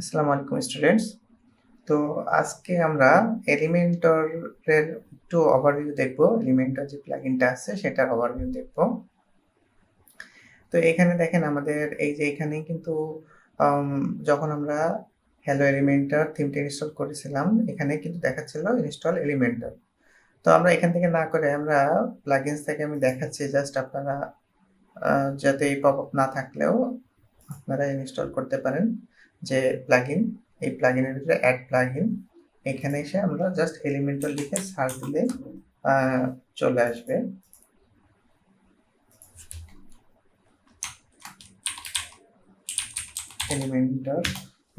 আসসালামু আলাইকুম স্টুডেন্টস। তো আজকে আমরা এলিমেন্টর এর একটু ওভারভিউ দেখব। এলিমেন্টর যে প্লাগইনটা আছে সেটার ওভারভিউ দেখব। তো এখানে দেখেন আমাদের এই যে এখানেই কিন্তু আম যখন আমরা হ্যালো এলিমেন্টর থিমটা ইনস্টল করেছিলাম, এখানে কিন্তু দেখাচ্ছিল ইনস্টল এলিমেন্টর। তো আমরা এখান থেকে না করে আমরা প্লাগইনস থেকে আমি দেখাচ্ছি জাস্ট আপনারা যাতে এই পপআপ না থাকলেও আপনারা ইনস্টল করতে পারেন যে প্লাগইন, এই প্লাগইনের ভিতরে অ্যাড প্লাগইন, এখানে এসে আমরা জাস্ট এলিমেন্টর লিখে সার্চ দিলে চলে আসবে। এলিমেন্টর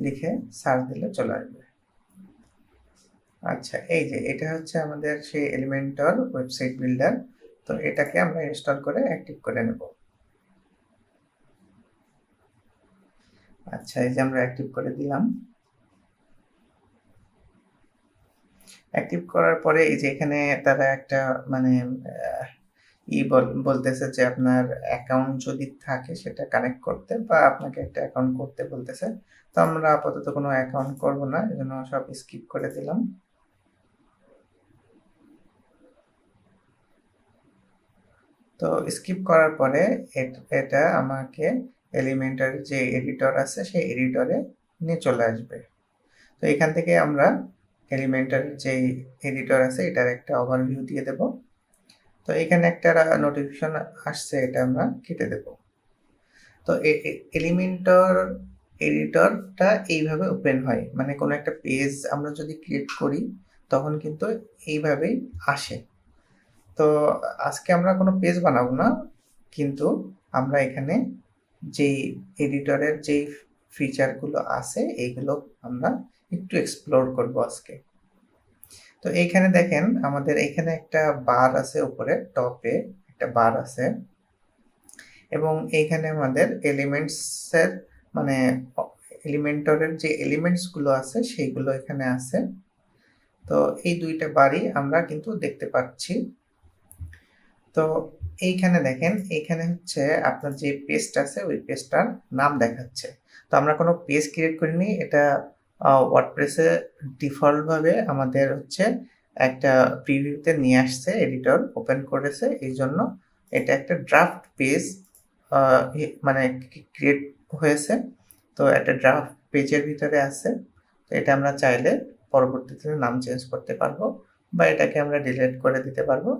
লিখে সার্চ দিলে চলে আসবে। আচ্ছা, এই যে এটা হচ্ছে আমাদের সেই এলিমেন্টর ওয়েবসাইট বিল্ডার। তো এটাকে আমরা ইনস্টল করে অ্যাক্টিভ করে নেব। আচ্ছা, এই যে আমরা অ্যাক্টিভ করে দিলাম। অ্যাক্টিভ করার পরে এই যে এখানে তারা একটা মানে বলতেছে যে আপনার অ্যাকাউন্ট যদি থাকে সেটা কানেক্ট করতে বা আপনাকে একটা অ্যাকাউন্ট করতে বলতেছে। তো আমরা আপাতত কোনো অ্যাকাউন্ট করব না, এজন্য সব স্কিপ করে দিলাম। তো স্কিপ করার পরে এটা আমাকে এলিমেন্টার যে এডিটর আছে সেই এডিটরে নিয়ে চলে আসবে। তো এখান থেকে আমরা এলিমেন্টার যে এডিটর আছে এটার একটা ওভারভিউ দিয়ে দেব। তো এখানে একটা নোটিফিকেশন আসছে, এটা আমরা কেটে দেব। তো এলিমেন্টর এডিটরটা এইভাবে ওপেন হয়, মানে কোনো একটা পেজ আমরা যদি ক্রিয়েট করি তখন কিন্তু এইভাবেই আসে। তো আজকে আমরা কোনো পেজ বানাবো না, কিন্তু আমরা এখানে যেই এডিটরের যেই ফিচারগুলো আছে এইগুলো আমরা একটু এক্সপ্লোর করব আজকে। তো এইখানে দেখেন আমাদের এখানে একটা বার আছে, উপরে টপে একটা বার আছে এবং এইখানে আমাদের এলিমেন্টসের মানে এলিমেন্টরের যে এলিমেন্টসগুলো আছে সেইগুলো এখানে আছে। তো এই দুইটা বারই আমরা কিন্তু দেখতে পাচ্ছি। তো এইখানে দেখেন, এইখানে হচ্ছে আপনার যে পেজটা আছে ওই পেজটার নাম দেখাচ্ছে। তো আমরা কোনো পেজ ক্রিয়েট করিনি, এটা ওয়ার্ডপ্রেসে ডিফল্টভাবে আমাদের হচ্ছে একটা প্রিভিউতে নিয়ে আসছে, এডিটর ওপেন করেছে, এই জন্য এটা একটা ড্রাফট পেজ মানে ক্রিয়েট হয়েছে। তো একটা ড্রাফট পেজের ভিতরে আছে। তো এটা আমরা চাইলে পরবর্তীতে নাম চেঞ্জ করতে পারবো বা এটাকে আমরা ডিলিট করে দিতে পারবো।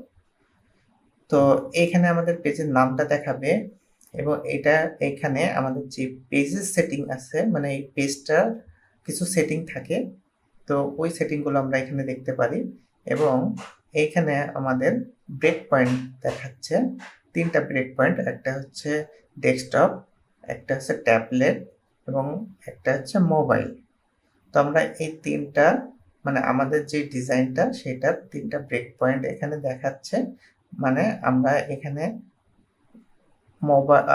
তো এইখানে আমাদের পেজের নামটা দেখাবে এবং এটা এখানে আমাদের যে পেজের সেটিং আছে, মানে এই পেজটার কিছু সেটিং থাকে, তো ওই সেটিংগুলো আমরা এখানে দেখতে পারি এবং এইখানে আমাদের ব্রেক পয়েন্ট দেখাচ্ছে। ৩টা ব্রেক পয়েন্ট, একটা হচ্ছে ডেস্কটপ, একটা হচ্ছে ট্যাবলেট এবং একটা হচ্ছে মোবাইল। তো আমরা এই ৩টা মানে আমাদের যে ডিজাইনটা সেটার ৩টা ব্রেক পয়েন্ট এখানে দেখাচ্ছে। মানে আমরা এখানে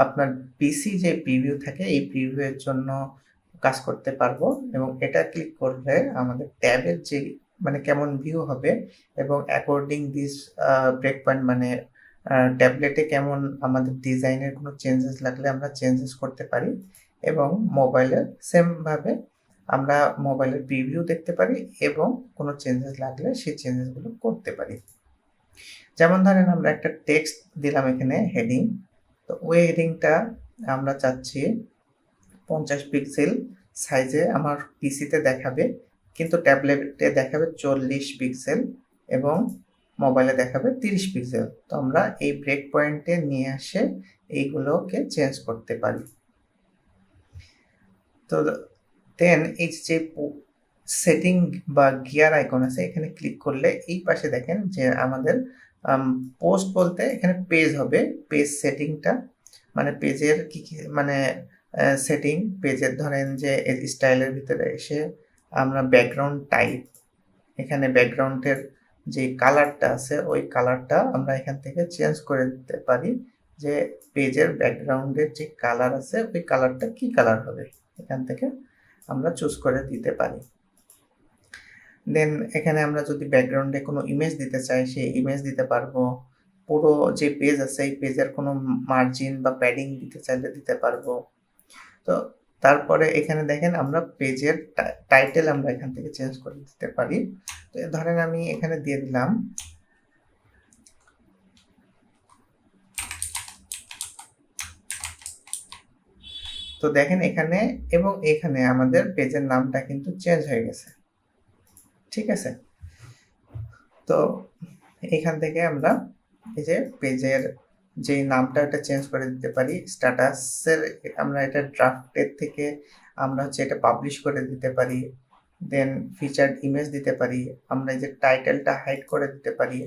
আপনার পিসি যে প্রিভিউ থাকে এই প্রিভিউ এর জন্য কাজ করতে পারবো এবং এটা ক্লিক করলে আমাদের ট্যাবের যে মানে কেমন ভিউ হবে এবং অ্যাকর্ডিং দিস ব্রেক পয়েন্ট মানে ট্যাবলেটে কেমন আমাদের ডিজাইনের কোনো চেঞ্জেস লাগলে আমরা চেঞ্জেস করতে পারি এবং মোবাইলে সেমভাবে আমরা মোবাইলের প্রিভিউ দেখতে পারি এবং কোনো চেঞ্জেস লাগলে সেই চেঞ্জেসগুলো করতে পারি। যেমন ধরেন আমরা একটা টেক্সট দিলাম এখানে হেডিং, তো ওই হেডিংটা আমরা চাচ্ছি 50 পিক্সেল সাইজে আমার পিসিতে দেখাবে, কিন্তু ট্যাবলেটে দেখাবে 40 পিক্সেল এবং মোবাইলে দেখাবে 30 পিক্সেল। তো আমরা এই ব্রেক পয়েন্টে নিয়ে আসে এইগুলোকে চেঞ্জ করতে পারি। তো দেন এই যে সেটিং বা গিয়ার আইকন আছে, এখানে ক্লিক করলে এই পাশে দেখেন যে আমাদের পোস্ট বলতে এখানে পেজ হবে, পেজ সেটিংটা মানে পেজের কি মানে সেটিং পেজের ধরেন যে স্টাইলের ভিতরে এসে আমরা ব্যাকগ্রাউন্ড টাইপ, এখানে ব্যাকগ্রাউন্ডের যে কালারটা আছে ওই কালারটা আমরা এখান থেকে চেঞ্জ করে দিতে পারি, যে পেজের ব্যাকগ্রাউন্ডের যে কালার আছে ওই কালারটা কি কালার হবে এখান থেকে আমরা চুজ করে দিতে পারি। দেন এখানে আমরা যদি ব্যাকগ্রাউন্ডে কোনো ইমেজ দিতে চাই সেই ইমেজ দিতে পারবো। পুরো যে পেজ আছে এই পেজের কোনো মার্জিন বা প্যাডিং দিতে চাইলে দিতে পারবো। তো তারপরে এখানে দেখেন আমরা পেজের টাইটেল আমরা এখান থেকে চেঞ্জ করে দিতে পারি। তো ধরেন আমি এখানে দিয়ে দিলাম তো দেখেন এখানে এবং এখানে আমাদের পেজের নামটা কিন্তু চেঞ্জ হয়ে গেছে। ঠিক আছে? তো এখান থেকে আমরা এই যে পেজের যে নামটা এটা চেঞ্জ করে দিতে পারি। স্ট্যাটাসের আমরা এটা ড্রাফটের থেকে আমরা হচ্ছে এটা পাবলিশ করে দিতে পারি। দেন ফিচারড ইমেজ দিতে পারি। আমরা এই যে টাইটেলটা হাইড করে দিতে পারি।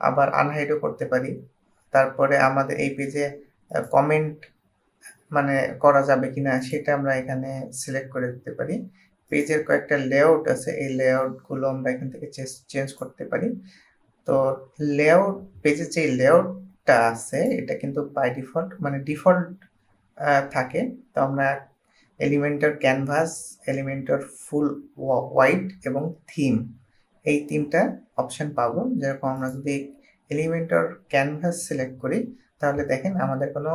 আবার আনহাইডও করতে পারি। তারপরে আমাদের এই পেজে কমেন্ট মানে করা যাবে কিনা সেটা আমরা এখানে সিলেক্ট করে দিতে পারি। পেজের কয়েকটা লেআউট আছে, এই লেআউটগুলো আমরা এখান থেকে চেঞ্জ করতে পারি। তো লেআউট পেজের যে লেআউটটা আছে এটা কিন্তু বাই ডিফল্ট মানে ডিফল্ট থাকে। তো আমরা এলিমেন্টর ক্যানভাস, এলিমেন্টর ফুল হোয়াইট এবং থিম এই ৩টা অপশন পাবো। যেরকম আমরা যদি এলিমেন্টর ক্যানভাস সিলেক্ট করি তাহলে দেখেন আমাদের কোনো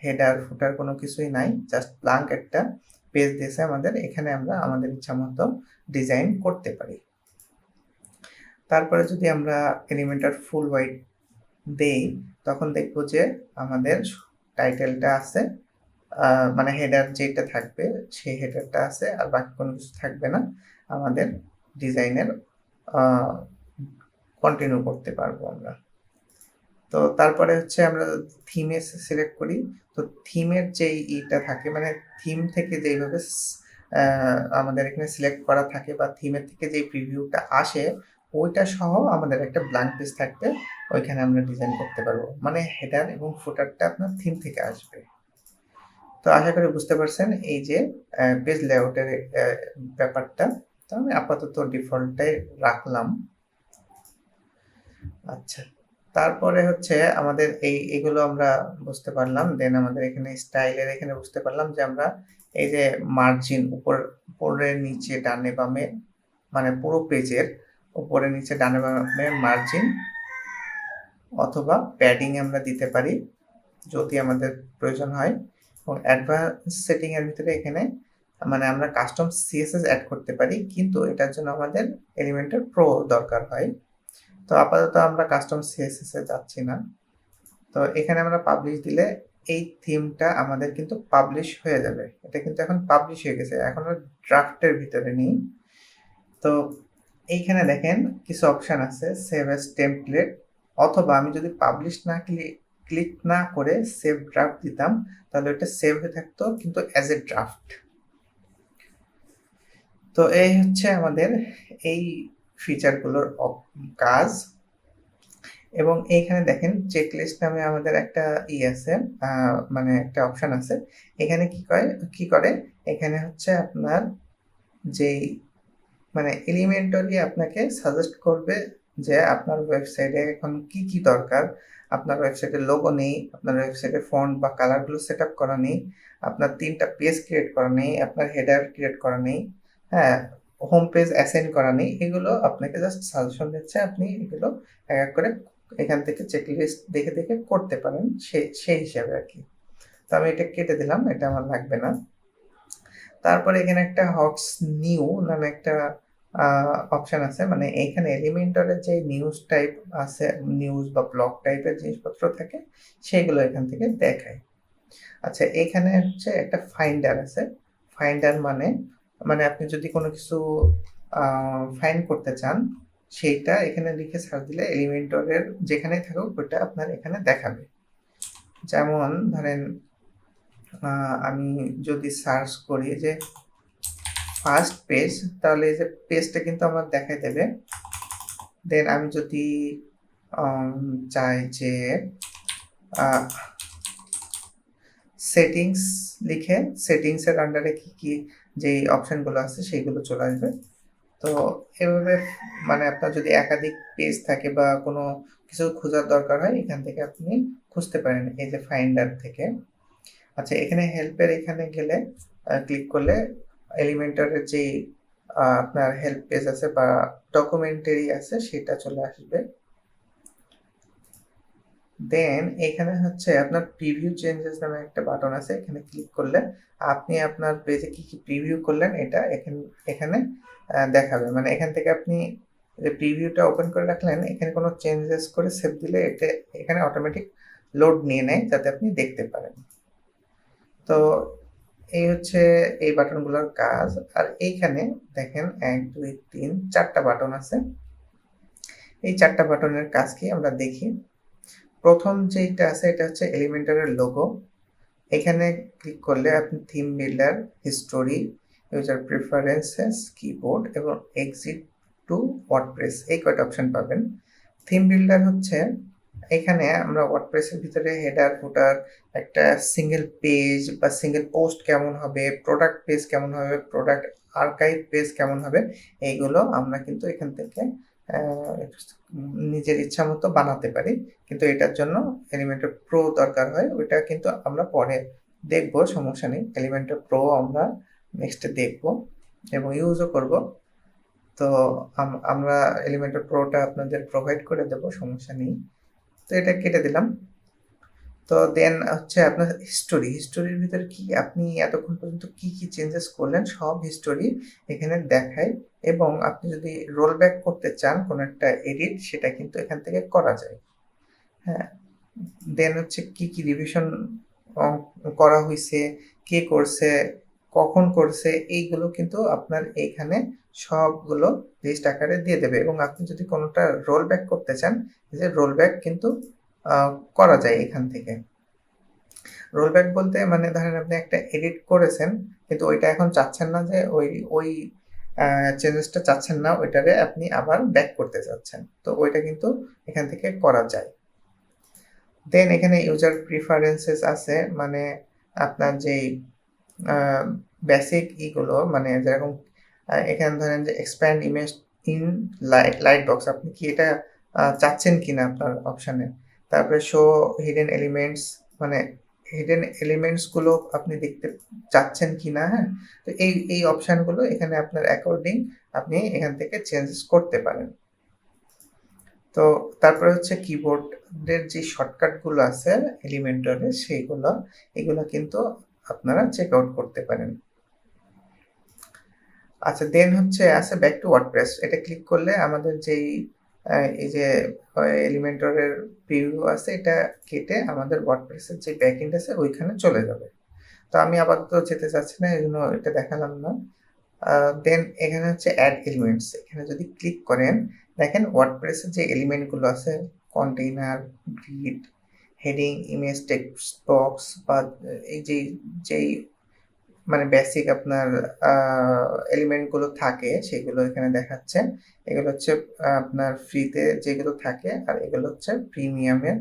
হেডার ফুটার কোনো কিছুই নাই, জাস্ট ব্ল্যাঙ্ক একটা পেজ দিয়েছে আমাদের। এখানে আমরা আমাদের ইচ্ছা মতো ডিজাইন করতে পারি। তারপরে যদি আমরা এলিমেন্টর ফুল হোয়াইট দেই তখন দেখব যে আমাদের টাইটেলটা আছে, মানে হেডার যেটা থাকবে সেই হেডারটা আছে, আর বাকি কোনো কিছু থাকবে না। আমাদের ডিজাইনের কন্টিনিউ করতে পারবো আমরা। তো তারপরে হচ্ছে আমরা থিমে সিলেক্ট করি। তো থিমের যেই ইটা থাকে মানে থিম থেকে যেইভাবে আমাদের এখানে সিলেক্ট করা থাকে বা থিমের থেকে যে প্রিভিউটা আসে ওইটা সহ আমাদের একটা ব্ল্যাঙ্ক পেজ থাকবে, ওইখানে আমরা ডিজাইন করতে পারবো। মানে হেডার এবং ফুটারটা আপনার থিম থেকে আসবে। তো আশা করি বুঝতে পারছেন এই যে পেজ লেআউটের ব্যাপারটা। তো আমি আপাতত ডিফল্টটাই রাখলাম। আচ্ছা, তারপরে হচ্ছে আমাদের এগুলো আমরা বুঝতে পারলাম। দেন আমাদের এখানে স্টাইলের এখানে বুঝতে পারলাম যে আমরা এই যে মার্জিন উপরে নিচে ডানে বামে মানে পুরো পেজের উপরে নিচে ডানে বামে মার্জিন অথবা প্যাডিং আমরা দিতে পারি যদি আমাদের প্রয়োজন হয়। এবং অ্যাডভান্স সেটিং এর ভিতরে এখানে মানে আমরা কাস্টম সিএসএস অ্যাড করতে পারি, কিন্তু এটার জন্য আমাদের এলিমেন্টর প্রো দরকার হয়। তো আপাতত আমরা কাস্টম সিএসএস এ যাচ্ছি না। তো এখানে আমরা পাবলিশ দিলে এই থিমটা আমাদের কিন্তু পাবলিশ হয়ে যাবে। এটা কিন্তু এখন পাবলিশ হয়ে গেছে, এখনো ড্রাফটের ভিতরে নেই। তো এইখানে দেখেন কিছু অপশন আছে, সেভ অ্যাজ টেমপ্লেট, অথবা আমি যদি পাবলিশ না ক্লিক না করে সেভ ড্রাফট দিতাম তাহলে এটা সেভ হয়ে থাকতো কিন্তু অ্যাজ এ ড্রাফট। তো এই হচ্ছে আমাদের এই ফিচারগুলোর কাজ। এবং এইখানে দেখেন চেকলিস্ট নামে আমাদের একটা আছে, মানে একটা অপশন আছে। এখানে কি করে এখানে হচ্ছে আপনার যেই মানে এলিমেন্টারি আপনাকে সাজেস্ট করবে যে আপনার ওয়েবসাইটে এখন কি দরকার। আপনার ওয়েবসাইটে লোগো নেই, আপনার ওয়েবসাইটে ফন্ট বা কালারগুলো সেট আপ করা নেই, আপনার 3টা পেজ ক্রিয়েট করা নেই, আপনার হেডার ক্রিয়েট করা নেই, হ্যাঁ, হোম পেজ অ্যাসাইন করা নেই। এগুলো আপনাকে জাস্ট সাজেশন দিচ্ছে, আপনি এগুলো এক এক করে এখান থেকে চেকলিস্ট দেখে দেখে করতে পারেন সেই হিসাবে আর কি। তো আমি এটা কেটে দিলাম, এটা আমার লাগবে না। তারপরে এখানে একটা হটস নিউ নামে একটা অপশন আছে, মানে এখানে এলিমেন্টরের যে নিউজ টাইপ আছে, নিউজ বা ব্লগ টাইপের জিনিসপত্র থাকে সেগুলো এখান থেকে দেখায়। আচ্ছা, এখানে হচ্ছে একটা ফাইন্ডার আছে। ফাইন্ডার মানে আপনি যদি কোনো কিছু ফাইন্ড করতে চান সেইটা এখানে লিখে সার্চ দিলে এলিমেন্টরের যেখানেই থাকুক ওটা আপনার এখানে দেখাবে। যেমন ধরেন আমি যদি সার্চ করি যে ফার্স্ট পেজ, তাহলে এই যে পেজটা কিন্তু আমার দেখাই দেবে। দেন আমি যদি চাই যে সেটিংস লিখে সেটিংসের আন্ডারে কি যে অপশনগুলো আছে সেইগুলো চলে আসবে। তো এভাবে মানে আপনার যদি একাধিক পেজ থাকে বা কোনো কিছু খোঁজার দরকার হয় এখান থেকে আপনি খুঁজতে পারেন এই যে ফাইন্ডার থেকে। আচ্ছা, এখানে হেল্পের এখানে গেলে ক্লিক করলে এলিমেন্টরের যে আপনার হেল্প পেজ আছে বা ডকুমেন্টারি আছে সেটা চলে আসবে। দেন এখানে হচ্ছে আপনার প্রিভিউ চেঞ্জেস নামে একটা বাটন আছে, এখানে ক্লিক করলে আপনি আপনার পেজে কি কি প্রিভিউ করলেন এটা এখানে দেখাবে। মানে এখান থেকে আপনি যে প্রিভিউটা ওপেন করে রাখলেন, এখানে কোনো চেঞ্জেস করে সেভ দিলে এটা এখানে অটোমেটিক লোড নিয়ে নেয় যাতে আপনি দেখতে পারেন। তো এই হচ্ছে এই বাটনগুলোর কাজ। আর এইখানে দেখেন 1 2 3 4টা বাটন আছে। এই 4টা বাটনের কাজ কি আমরা দেখি। প্রথম যেইটা আছে এটা হচ্ছে এলিমেন্টরের লোগো। এখানে ক্লিক করলে আপনি theme builder, history, user preferences, keyboard এবং এক্সিট টু ওয়ার্ডপ্রেস এই কয়টা অপশন পাবেন। থিম বিল্ডার হচ্ছে এখানে আমরা ওয়ার্ডপ্রেসের ভিতরে হেডার, ফুটার, একটা সিঙ্গেল পেজ বা সিঙ্গেল পোস্ট কেমন হবে, প্রোডাক্ট পেজ কেমন হবে, প্রোডাক্ট আর্কাইভ পেজ কেমন হবে, এইগুলো আমরা কিন্তু এখান থেকে নিজের ইচ্ছা মতো বানাতে পারি। কিন্তু এটার জন্য এলিমেন্টর প্রো দরকার হয়, ওইটা কিন্তু আমরা পরে দেখব, সমস্যা নেই। এলিমেন্টর প্রো আমরা নেক্সটে দেখব এবং ইউজও করব। তো আমরা এলিমেন্টর প্রোটা আপনাদের প্রোভাইড করে দেব, সমস্যা নেই। তো এটা কেটে দিলাম। তো দেন হচ্ছে আপনার হিস্টোরির ভিতরে কি আপনি এতক্ষণ পর্যন্ত কি কি চেঞ্জেস করলেন সব হিস্টোরি এখানে দেখায়। এবং আপনি যদি রোল ব্যাক করতে চান কোনো একটা এডিট, সেটা কিন্তু এখান থেকে করা যায়। হ্যাঁ, দেন হচ্ছে কি কি রিভিশন করা হয়েছে, কে করছে, কখন করছে, এইগুলো কিন্তু আপনার এইখানে সবগুলো লিস্ট আকারে দিয়ে দেবে। এবং আপনি যদি কোনোটা রোল ব্যাক করতে চান, যে রোল ব্যাক কিন্তু করা যায় এখান থেকে। রোল ব্যাক বলতে মানে ধরেন আপনি একটা এডিট করেছেন, কিন্তু ওইটা এখন চাচ্ছেন না, যে ওই চেঞ্জেসটা চাচ্ছেন না, ওইটারে আপনি আবার ব্যাক করতে চাচ্ছেন, তো ওইটা কিন্তু এখান থেকে করা যায়। দেন এখানে ইউজার প্রিফারেন্সেস আছে, মানে আপনার যেই বেসিক ইগুলো, মানে যেরকম এখানে ধরেন যে expand image in light box, আপনি কি এটা চাচ্ছেন কিনা আপনার অপশানে। তারপরে শো হিডেন এলিমেন্টস, মানে হিডেন এলিমেন্টসগুলো আপনি দেখতে চাচ্ছেন কিনা। হ্যাঁ, তো এই অপশানগুলো এখানে আপনার অ্যাকর্ডিং আপনি এখান থেকে চেঞ্জেস করতে পারেন। তো তারপরে হচ্ছে কিবোর্ডের যে শর্টকাটগুলো আছে এলিমেন্টরে, এগুলো কিন্তু আপনারা চেক আউট করতে পারেন। আচ্ছা, দেন হচ্ছে আছে ব্যাক টু ওয়ার্ডপ্রেস। এটা ক্লিক করলে আমাদের যেই এই যে এলিমেন্টরের প্রিভিউ আছে, এটা কেটে আমাদের ওয়ার্ডপ্রেসের যে ব্যাকএন্ড আছে ওইখানে চলে যাবে। তো আমি আপাতত যেতে চাচ্ছি না, এজন্য এটা দেখালাম না। দেন এখানে হচ্ছে অ্যাড এলিমেন্টস, এখানে যদি ক্লিক করেন দেখেন ওয়ার্ডপ্রেসের যে এলিমেন্টগুলো আছে, container, grid, heading, image, text box, বা এই যেই মানে বেসিক আপনার এলিমেন্টগুলো থাকে সেগুলো এখানে দেখাচ্ছে। এগুলো হচ্ছে আপনার ফ্রিতে যেগুলো থাকে, আর এগুলো হচ্ছে প্রিমিয়ামের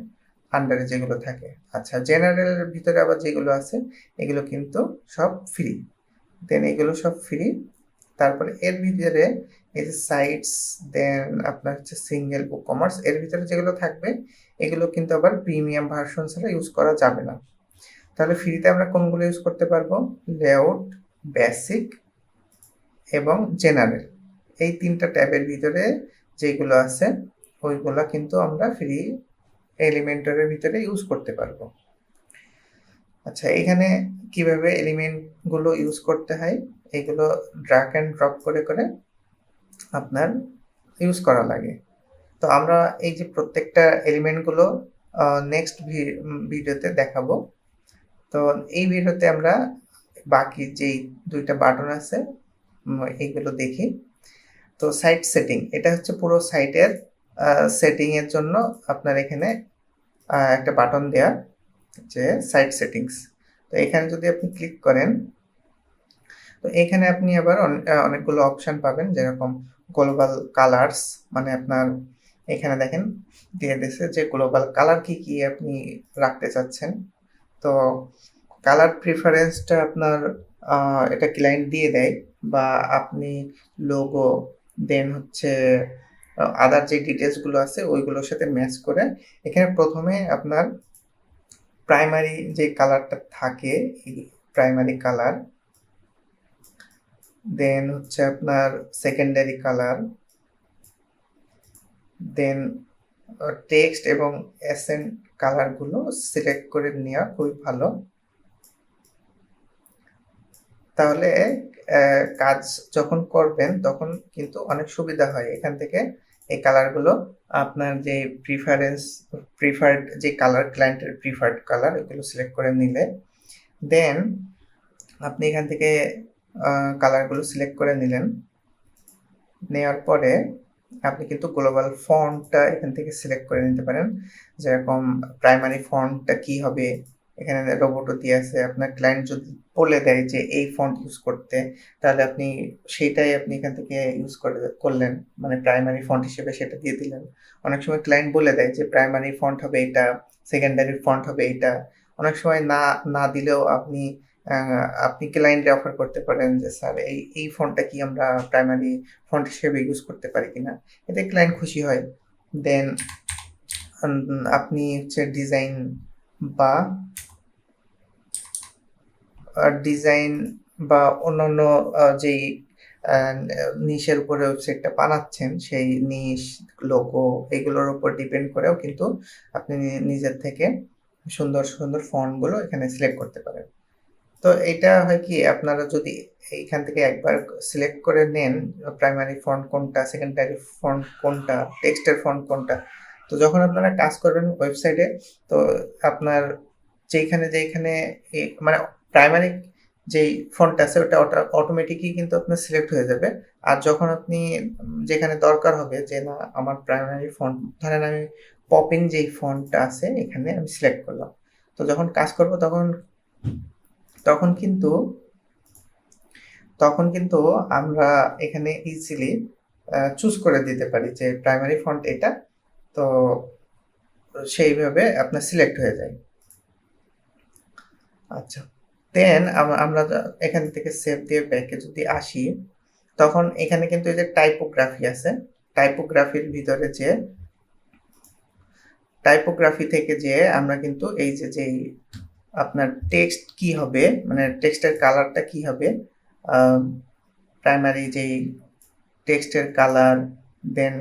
আন্ডারে যেগুলো থাকে। আচ্ছা, জেনারেলের ভিতরে আবার যেগুলো আছে এগুলো কিন্তু সব ফ্রি। দেন এগুলো সব ফ্রি। তারপরে এর ভিতরে এই যে সাইটস, দেন আপনার হচ্ছে সিঙ্গেল বুক কমার্স, এর ভিতরে যেগুলো থাকবে এগুলো কিন্তু আবার প্রিমিয়াম ভার্সন ছাড়া ইউজ করা যাবে না। তাহলে ফ্রিতে আমরা কোনগুলো ইউজ করতে পারবো? লেআউট, বেসিক এবং জেনারেল, এই 3টা ট্যাবের ভিতরে যেগুলো আছে ওইগুলা কিন্তু আমরা ফ্রি এলিমেন্টরের ভিতরে ইউজ করতে পারবো। আচ্ছা, এখানে কিভাবে এলিমেন্টগুলো ইউজ করতে হয়, এগুলো ড্র্যাগ অ্যান্ড ড্রপ করে করে আপনার ইউজ করা লাগে। তো আমরা এই যে প্রত্যেকটা এলিমেন্টগুলো নেক্সট ভিডিওতে দেখাবো। তো এই ভিডিওতে আমরা বাকি যেই 2টা বাটন আছে এইগুলো দেখি। তো সাইট সেটিং, এটা হচ্ছে পুরো সাইটের সেটিংয়ের জন্য আপনার এখানে একটা বাটন দেয়া, যে সাইট সেটিংস। তো এখানে যদি আপনি ক্লিক করেন, তো এখানে আপনি আবার অনেকগুলো অপশন পাবেন, যেরকম গ্লোবাল কালার্স, মানে আপনার এখানে দেখেন দিয়ে দিয়েছে যে গ্লোবাল কালার কি কি আপনি রাখতে চাচ্ছেন। তো কালার প্রিফারেন্সটা আপনার এটা ক্লায়েন্ট দিয়ে দেয়, বা আপনি লোগো, দেন হচ্ছে আদার যে ডিটেলসগুলো আছে ওইগুলোর সাথে ম্যাচ করে এখানে প্রথমে আপনার প্রাইমারি যে কালারটা থাকে, প্রাইমারি কালার, দেন হচ্ছে আপনার সেকেন্ডারি কালার, দেন টেক্সট এবং অ্যাসেন্ট কালারগুলো সিলেক্ট করে নেওয়া খুবই ভালো। তাহলে কাজ যখন করবেন তখন কিন্তু অনেক সুবিধা হয়। এখান থেকে এই কালারগুলো আপনার যে প্রিফার্ড যে কালার, ক্লায়েন্টের প্রিফার্ড কালার, এগুলো সিলেক্ট করে নিলে দেন আপনি এখান থেকে কালারগুলো সিলেক্ট করে নিলেন। নেওয়ার পরে আপনি কিন্তু গ্লোবাল ফন্টটা এখান থেকে সিলেক্ট করে নিতে পারেন। যেরকম প্রাইমারি ফন্টটা কি হবে, এখানে রোবটও দিয়ে আছে। আপনার ক্লায়েন্ট যদি বলে দেয় যে এই ফন্ট ইউজ করতে, তাহলে আপনি সেইটাই আপনি এখান থেকে ইউজ করলেন, মানে প্রাইমারি ফন্ট হিসেবে সেটা দিয়ে দিলেন। অনেক সময় ক্লায়েন্ট বলে দেয় যে প্রাইমারি ফন্ট হবে এটা, সেকেন্ডারি ফন্ট হবে এটা। অনেক সময় না দিলেও আপনি ক্লায়েন্টকে অফার করতে পারেন যে স্যার এই ফন্টটা কি আমরা প্রাইমারি ফন্ট হিসেবে ইউজ করতে পারি কিনা। এতে ক্লায়েন্ট খুশি হয়। দেন আপনি হচ্ছে বা ডিজাইন বা অন্যান্য যেই নিশের উপরে ওয়েবসাইটটা বানাচ্ছেন, সেই নিশ, লোগো এগুলোর উপর ডিপেন্ড করেও কিন্তু আপনি নিজের থেকে সুন্দর, সুন্দর ফন্টগুলো এখানে সিলেক্ট করতে পারেন। তো এইটা হয় কি, আপনারা যদি এইখান থেকে একবার সিলেক্ট করে নেন প্রাইমারি ফন্ট কোনটা, সেকেন্ডারি ফন্ট কোনটা, টেক্সটের ফন্ট কোনটা, তো যখন আপনারা কাজ করবেন ওয়েবসাইটে, তো আপনার যেইখানে মানে প্রাইমারি যেই ফন্টটা আছে ওটা অটোমেটিকই কিন্তু আপনার সিলেক্ট হয়ে যাবে। আর যখন আপনি যেখানে দরকার হবে যে না আমার প্রাইমারি ফন্ট, ধরেন আমি পপিং যেই ফন্টটা আছে এখানে আমি সিলেক্ট করলাম। তো যখন কাজ করব তখন কিন্তু আমরা এখানে ইজিলি চুজ করে দিতে পারি যে প্রাইমারি ফন্ট এটা, তো সেইভাবে আপনার সিলেক্ট হয়ে যায়। আচ্ছা, দেন আমরা এখান থেকে সেভ দিয়ে ব্যাকে যদি আসি, তখন এখানে কিন্তু এই যে টাইপোগ্রাফি আছে, টাইপোগ্রাফি থেকে যে আমরা কিন্তু এই যে আপনার টেক্সট কি হবে, মানে টেক্সটের কালারটা কি হবে, প্রাইমারি যেই টেক্সটের কালার, দেন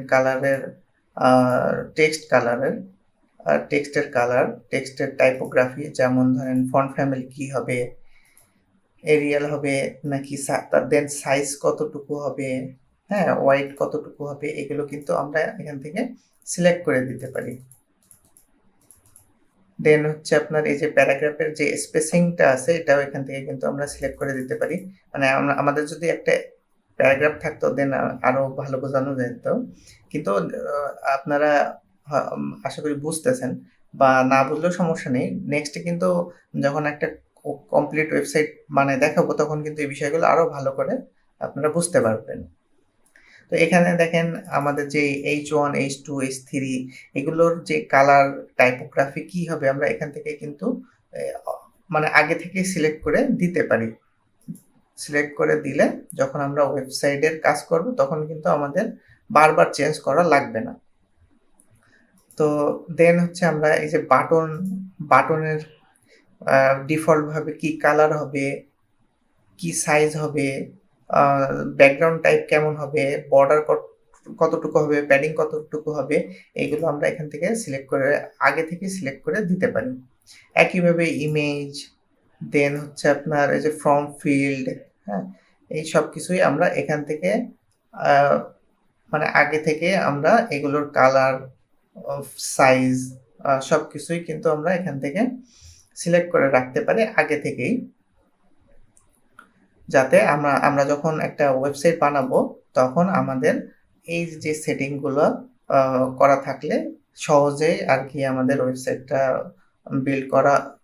টেক্সটের টাইপোগ্রাফি, যেমন ধরেন ফন্ট ফ্যামিলি কি হবে, এরিয়াল হবে নাকি, দেন সাইজ কতটুকু হবে, হ্যাঁ, ওয়াইড কতটুকু হবে, এগুলো কিন্তু আমরা এখান থেকে সিলেক্ট করে দিতে পারি। দেন হচ্ছে আপনার এই যে প্যারাগ্রাফের যে স্পেসিংটা আছে এটাও এখান থেকে কিন্তু আমরা সিলেক্ট করে দিতে পারি। মানে আমাদের যদি একটা প্যারাগ্রাফ থাকতো দেন আরো ভালো বোঝানো যেত, কিন্তু আপনারা আশা করি বুঝতেছেন, বা না বুঝলেও সমস্যা নেই। নেক্সটে কিন্তু যখন একটা কমপ্লিট ওয়েবসাইট বানায় দেখাবো তখন কিন্তু এই বিষয়গুলো আরো ভালো করে আপনারা বুঝতে পারবেন। তো এখানে দেখেন আমাদের যে H1, H2, H3 এগুলোর যে কালার টাইপোগ্রাফি কি হবে আমরা এখান থেকে কিন্তু মানে আগে থেকে সিলেক্ট করে দিতে পারি। সিলেক্ট করে দিলে যখন আমরা ওয়েবসাইটের কাজ করব তখন কিন্তু আমাদের বারবার চেঞ্জ করা লাগবে না। তো দেন হচ্ছে আমরা এই যে বাটনের ডিফল্ট ভাবে কি কালার হবে, কি সাইজ হবে, ব্যাকগ্রাউন্ড টাইপ কেমন হবে, বর্ডার কতটুকু হবে, প্যাডিং কতটুকু হবে, এগুলো আমরা এখান থেকে আগে থেকে সিলেক্ট করে দিতে পারি। একইভাবে ইমেজ, দেন হচ্ছে আপনার এই যে ফ্রম ফিল্ড, হ্যাঁ, এই সব কিছুই আমরা এখান থেকে মানে আগে থেকে আমরা এগুলোর কালার, সাইজ সব কিছুই কিন্তু আমরা এখান থেকে সিলেক্ট করে রাখতে পারি আগে থেকেই, যাতে আমরা যখন একটা ওয়েবসাইট বানাবো তখন আমাদের এই যে সেটিংগুলো করা থাকলে সহজেই আর কি আমাদের ওয়েবসাইটটা বিল্ড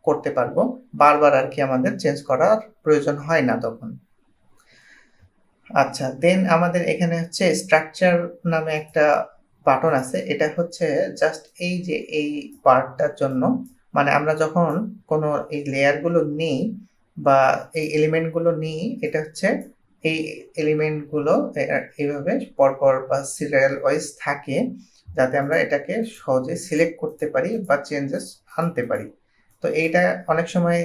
করতে পারবো। বারবার আর কি আমাদের চেঞ্জ করার প্রয়োজন হয় না তখন। আচ্ছা, দেন আমাদের এখানে হচ্ছে স্ট্রাকচার নামে একটা বাটন আছে। এটা হচ্ছে জাস্ট এই পার্টটার জন্য, মানে আমরা যখন কোনো এই লেয়ারগুলো নিই বা এই এলিমেন্টগুলো নিই, এটা হচ্ছে এই এলিমেন্টগুলো এইভাবে পরপর বা সিরিয়াল ওয়াইজ থাকে, যাতে আমরা এটাকে সহজে সিলেক্ট করতে পারি বা চেঞ্জেস আনতে পারি। তো এইটা অনেক সময়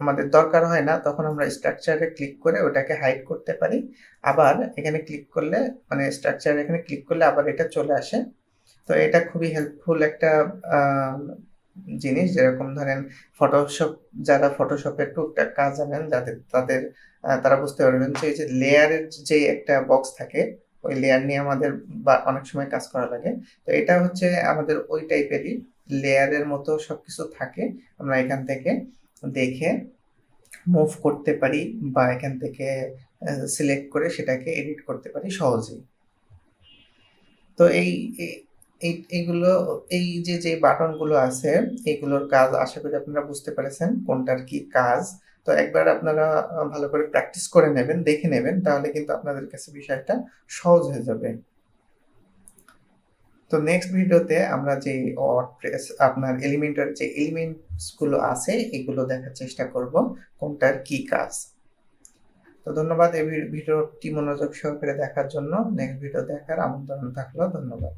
আমাদের দরকার হয় না, তখন আমরা স্ট্রাকচারে ক্লিক করে ওটাকে হাইড করতে পারি। আবার এখানে ক্লিক করলে, মানে স্ট্রাকচার এখানে ক্লিক করলে আবার এটা চলে আসে। তো এটা খুবই হেল্পফুল একটা জিনিস, যেরকম ধরেন ফটোশপ, যারা ফটোশপের টুকটাক কাজ জানেন তাদের তারা বুঝতে পারবেন যে এই যে লেয়ারের যে একটা বক্স থাকে, ওই লেয়ার নিয়ে আমাদের বা অনেক সময় কাজ করা লাগে। তো এটা হচ্ছে আমাদের ওই টাইপেরই লেয়ারের মতো সবকিছু থাকে। আমরা এখান থেকে দেখে মুভ করতে পারি বা এখান থেকে সিলেক্ট করে সেটাকে এডিট করতে পারি সহজেই। তো এইগুলো, এই যে বাটনগুলো আছে, এগুলোর কাজ আশা করি আপনারা বুঝতে পেরেছেন কোনটার কি কাজ। তো একবার আপনারা ভালো করে প্র্যাকটিস করে নেবেন, দেখে নেবেন, তাহলে কিন্তু আপনাদের কাছে বিষয়টা সহজ হয়ে যাবে। তো নেক্সট ভিডিওতে আমরা যে ওয়ার্ডপ্রেস আপনার এলিমেন্টার যে এলিমেন্টস গুলো আছে এগুলো দেখার চেষ্টা করব কোনটার কি কাজ। তো ধন্যবাদ এই ভিডিওটি মনোযোগ সহকারে দেখার জন্য। নেক্সট ভিডিও দেখার আমন্ত্রণ থাকলো। ধন্যবাদ।